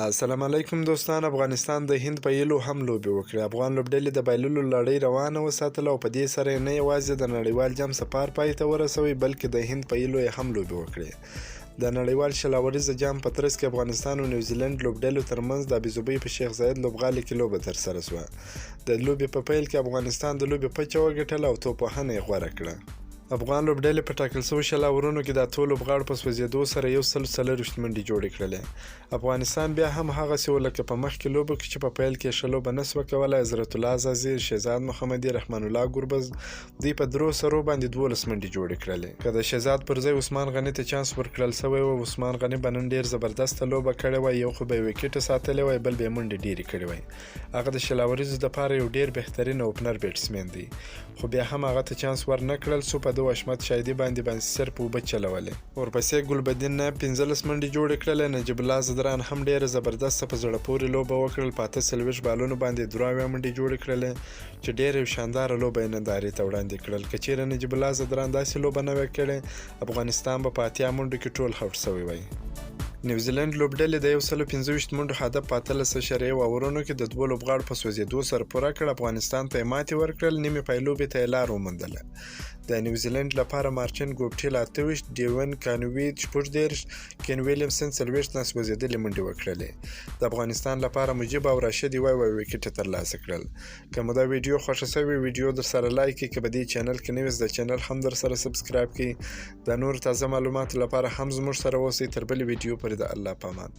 السلام علیکم دوستان. افغانستان د هند په ایلو هم لوبې وکړې. افغان لوبډلې د بایللو لړۍ روانه وساتله او په دې سره یې نه یوازې د نړیوال جام سپار پای ته ورسوي بلکې د هند په ایلو یې هم لوبې وکړې. د نړیوال شل جام په ترڅ کې افغانستان او نیوزیلند لوبډلو ترمنځ د ابوظبي په شیخ زاید لوبغالي کې لوبه ترسره شوه. د لوبې په پیل کې افغانستان د لوبې پچه وګټله او توپوهنه یې غوره کړه. افغان لوبډلې په ټاکل شوي شل اورونو کې د اتو لوبغاړو په سوځېدو سره 140 منډې جوړې کړلې. افغانستان بیا هم هغسې و لکه په مخکې لوبو کې چې په پیل کې ښه لوبه نه سوه کولی. عزرت الله عزازي، شهزاد محمدي، رحمان الله ګربز دوی په درو سرو باندې 12 منډې جوړې کړلې. که د شهزاد پر ځای عثمان غني ته چانس ورکړل سوی و، عثمان غني به نن ډېر زبردسته لوبه کړې وای. یو خو به یې ویکټ ساتلی وای، بل به یې منډې ډېرې کړې وای. هغه د شل اوریزو دپاره یو ډېر بهترین اوپنر بیټسمین دی، خو بیا هم هغه ته چانس ورنه کړل سو. په دو حشمت شایدي باندې صرف اوبه چلولې. ورپسې ګلبدین نه 15 منډې جوړې کړلې. نجیب الله زدران هم ډېره زبردسته په زړه پورې لوبه وکړل. په 48 بالونو باندې 23 منډې جوړې کړلې چې ډېره یو شانداره لوبه یې نندارې ته وړاندې کړل. که چیرې نجیب الله زدران داسې لوبه نه وای کړې، افغانستان به په 80 منډو کې ټول هاوټ سوی وای. نیوزیلند لوبډلې د 125 منډو هدف په 18.1 اورونو کې د دوه لوبغاړو په سوځېدو سره پوره کړ. افغانستان ته یې ماتې ورکړل. نیمې پایلوبې ته یې لار وموندله. د نیوزیلند لپاره مارټین ګوپټیل 28، ډیون کانوي 14، کین ویلیمسن 40 ناسوځېدلې منډې وکړلې. د افغانستان لپاره مجیب او راشد یوه ویکټ ترلاسه کړل. که مو دا ویډیو خوښه شوې ویډیو در سره لایک کړئ. که په دې چینل کې نوی د چینل هم در سره سبسکرایب کړئ. د نور تازه معلوماتو لپاره هم زموږ سره اوسئ. تر بلې ویډیو پورې د الله په امان.